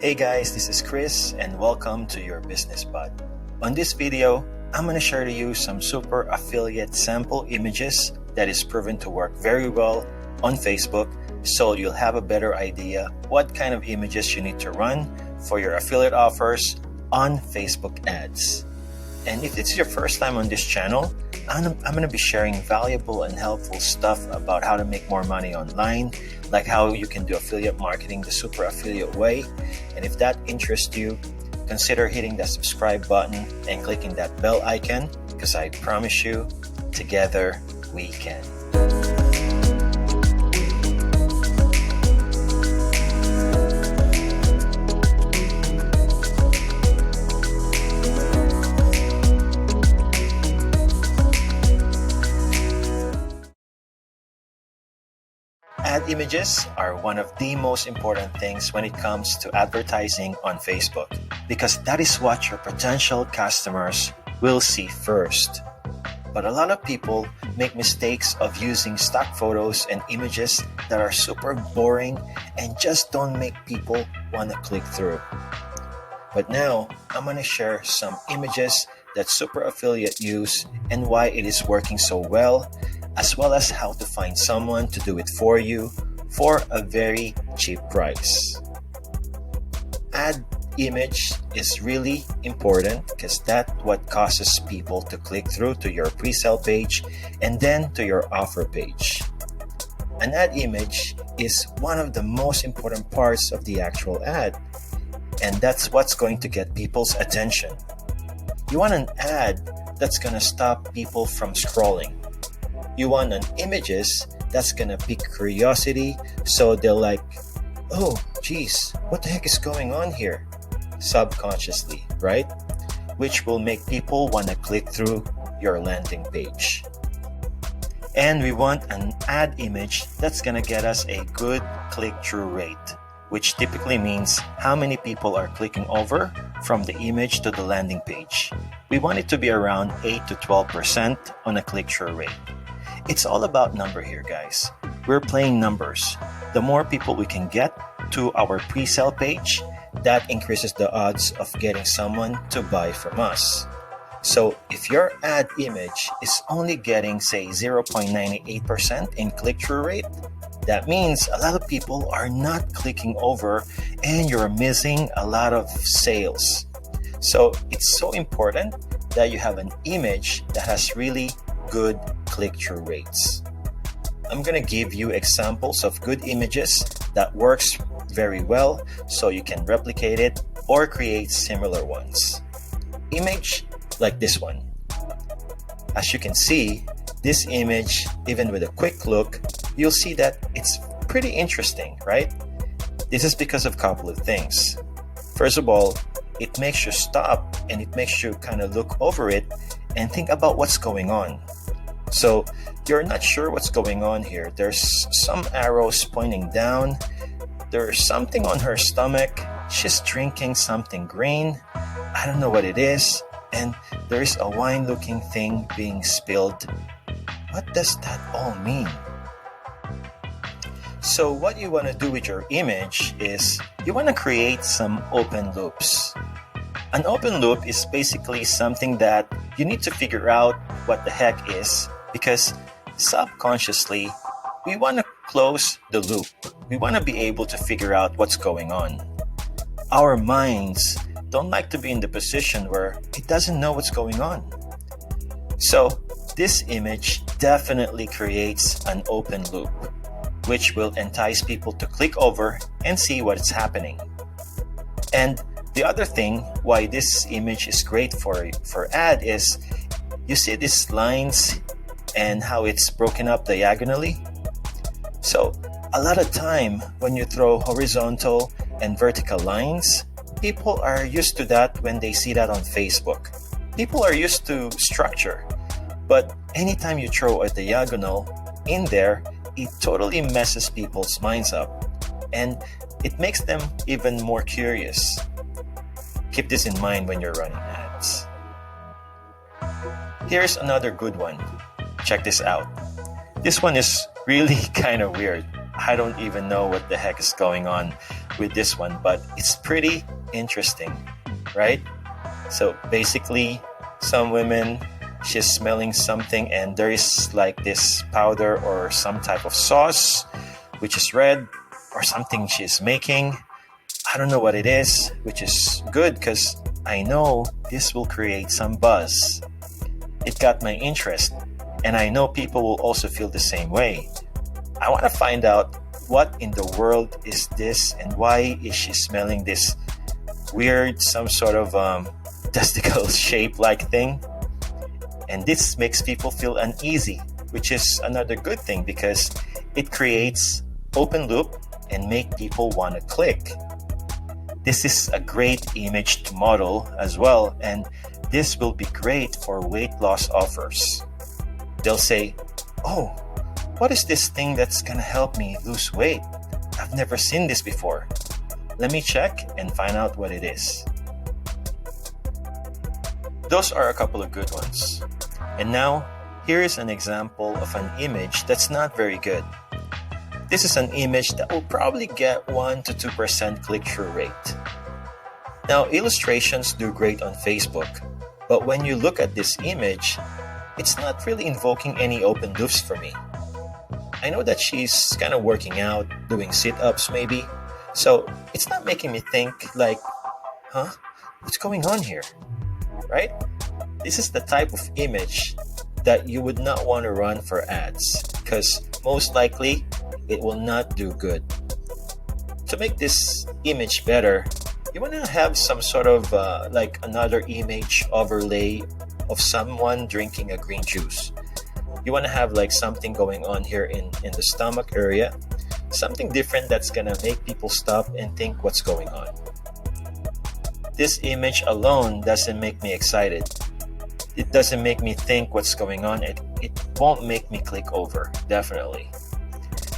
Hey guys, this is Chris and welcome to your Business Pod. On this video, I'm going to share to you some super affiliate sample images that is proven to work very well on Facebook, so you'll have a better idea what kind of images you need to run for your affiliate offers on Facebook ads. And if it's your first time on this channel, I'm going to be sharing valuable and helpful stuff about how to make more money online, like how you can do affiliate marketing the super affiliate way. And if that interests you, consider hitting that subscribe button and clicking that bell icon, because I promise you, together we can. Ad images are one of the most important things when it comes to advertising on Facebook, because that is what your potential customers will see first. But a lot of people make mistakes of using stock photos and images that are super boring and just don't make people want to click through. But now I'm going to share some images that super affiliate use and why it is working so well, as well as how to find someone to do it for you for a very cheap price. Ad image is really important because that's what causes people to click through to your pre-sale page and then to your offer page. An ad image is one of the most important parts of the actual ad, and that's what's going to get people's attention. You want an ad that's going to stop people from scrolling. You want an images that's gonna pique curiosity, so they're like, oh geez, what the heck is going on here? Subconsciously, right? Which will make people wanna click through your landing page. And we want an ad image that's gonna get us a good click-through rate, which typically means how many people are clicking over from the image to the landing page. We want it to be around 8 to 12% on a click-through rate. It's all about number here, guys. We're playing numbers. The more people we can get to our pre-sale page, that increases the odds of getting someone to buy from us. So if your ad image is only getting, say, 0.98% in click-through rate, that means a lot of people are not clicking over and you're missing a lot of sales. So it's so important that you have an image that has really good click-through rates. I'm going to give you examples of good images that works very well so you can replicate it or create similar ones. Image like this one. As you can see, this image, even with a quick look, you'll see that it's pretty interesting, right? This is because of a couple of things. First of all, it makes you stop and it makes you kind of look over it and think about what's going on. So you're not sure what's going on here. There's some arrows pointing down. There's something on her stomach. She's drinking something green. I don't know what it is. And there's a wine-looking thing being spilled. What does that all mean? So what you want to do with your image is you want to create some open loops. An open loop is basically something that you need to figure out what the heck is, because subconsciously we want to close the loop. We want to be able to figure out what's going on. Our minds don't like to be in the position where it doesn't know what's going on. So this image definitely creates an open loop, which will entice people to click over and see what's happening. And the other thing why this image is great for ad is you see these lines and how it's broken up diagonally. So a lot of time when you throw horizontal and vertical lines, people are used to that when they see that on Facebook. People are used to structure, but anytime you throw a diagonal in there, it totally messes people's minds up and it makes them even more curious. Keep this in mind when you're running ads. Here's another good one. Check this out. This one is really kind of weird. I don't even know what the heck is going on with this one, but it's pretty interesting, right? So basically, some women, she's smelling something and there is like this powder or some type of sauce, which is red, or something she's making. I don't know what it is, which is good because I know this will create some buzz. It got my interest, and I know people will also feel the same way. I want to find out what in the world is this and why is she smelling this weird, some sort of testicle shape like thing. And this makes people feel uneasy, which is another good thing because it creates open loop and make people want to click. This is a great image to model as well, and this will be great for weight loss offers. They'll say, "Oh, what is this thing that's gonna help me lose weight? I've never seen this before. Let me check and find out what it is." Those are a couple of good ones. And now, here is an example of an image that's not very good. This is an image that will probably get 1 to 2% click-through rate. Now, illustrations do great on Facebook, but when you look at this image, it's not really invoking any open loops for me. I know that she's kind of working out, doing sit-ups maybe, so it's not making me think like, what's going on here, right? This is the type of image that you would not want to run for ads because most likely it will not do good. To make this image better, you want to have some sort of like another image overlay of someone drinking a green juice. You want to have like something going on here in the stomach area, something different that's going to make people stop and think what's going on. This image alone doesn't make me excited. It doesn't make me think what's going on. It won't make me click over, definitely.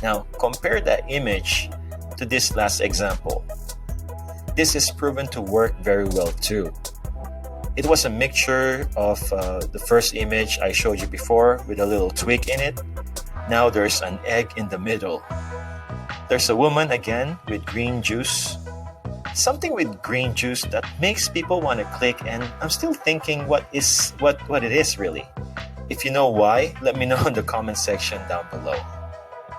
Now, compare that image to this last example. This is proven to work very well too. It was a mixture of the first image I showed you before with a little tweak in it. Now there's an egg in the middle. There's a woman again with green juice. Something with green juice that makes people want to click, and I'm still thinking what it is really. If you know why, let me know in the comment section down below.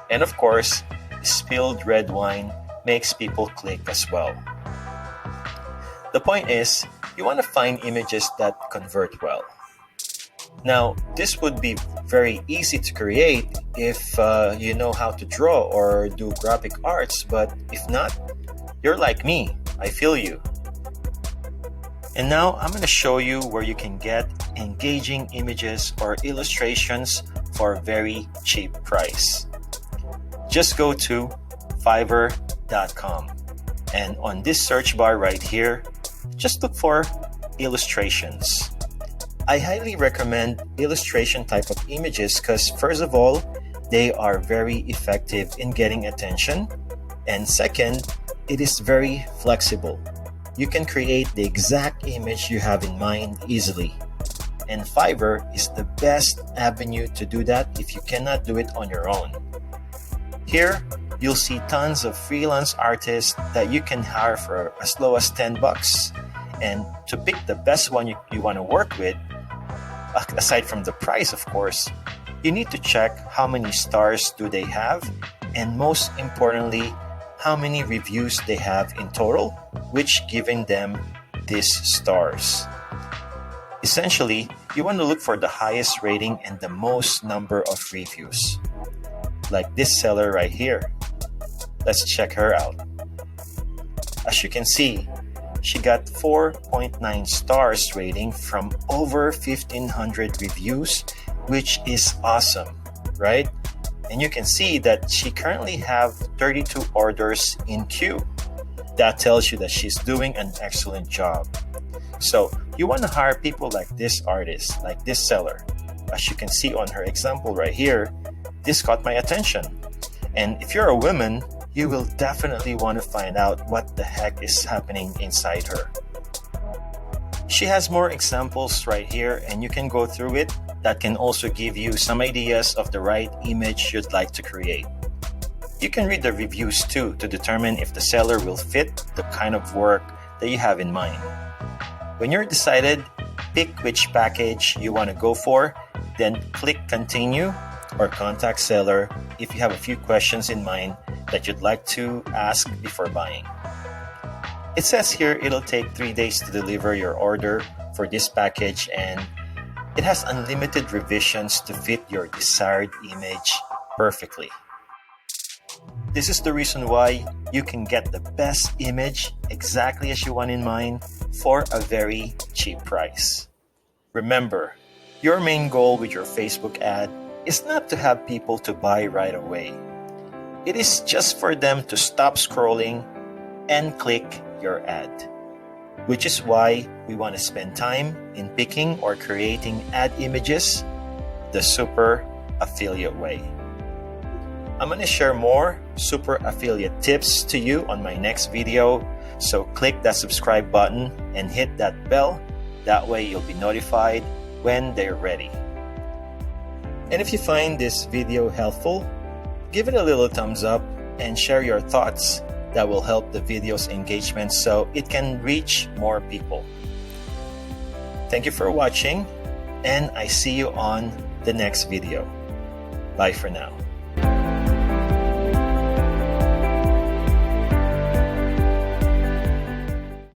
And of course, spilled red wine makes people click as well. The point is, you want to find images that convert well. Now, this would be very easy to create if you know how to draw or do graphic arts, but if not, you're like me. I feel you. And now I'm going to show you where you can get engaging images or illustrations for a very cheap price. Just go to Fiverr.com, and on this search bar right here, just look for illustrations. I highly recommend illustration type of images because first of all, they are very effective in getting attention, and second, it is very flexible. You can create the exact image you have in mind easily. And Fiverr is the best avenue to do that if you cannot do it on your own. Here, you'll see tons of freelance artists that you can hire for as low as $10. And to pick the best one you want to work with, aside from the price of course, you need to check how many stars do they have, and most importantly, how many reviews they have in total, which giving them these stars. Essentially, you want to look for the highest rating and the most number of reviews. Like this seller right here. Let's check her out. As you can see, she got 4.9 stars rating from over 1,500 reviews, which is awesome, right? And you can see that she currently have 32 orders in queue. That tells you that she's doing an excellent job. So you want to hire people like this artist, like this seller. As you can see on her example right here, this caught my attention. And if you're a woman, you will definitely want to find out what the heck is happening inside her. She has more examples right here, and you can go through it. That can also give you some ideas of the right image you'd like to create. You can read the reviews too to determine if the seller will fit the kind of work that you have in mind. When you're decided, pick which package you want to go for, then click continue or contact seller if you have a few questions in mind that you'd like to ask before buying. It says here it'll take 3 days to deliver your order for this package, and it has unlimited revisions to fit your desired image perfectly. This is the reason why you can get the best image exactly as you want in mind for a very cheap price. Remember, your main goal with your Facebook ad is not to have people to buy right away. It is just for them to stop scrolling and click your ad, which is why we want to spend time in picking or creating ad images the super affiliate way. I'm going to share more super affiliate tips to you on my next video, so click that subscribe button and hit that bell. That way you'll be notified when they're ready. And if you find this video helpful, give it a little thumbs up and share your thoughts. That will help the video's engagement so it can reach more people. Thank you for watching, and I see you on the next video. Bye for now.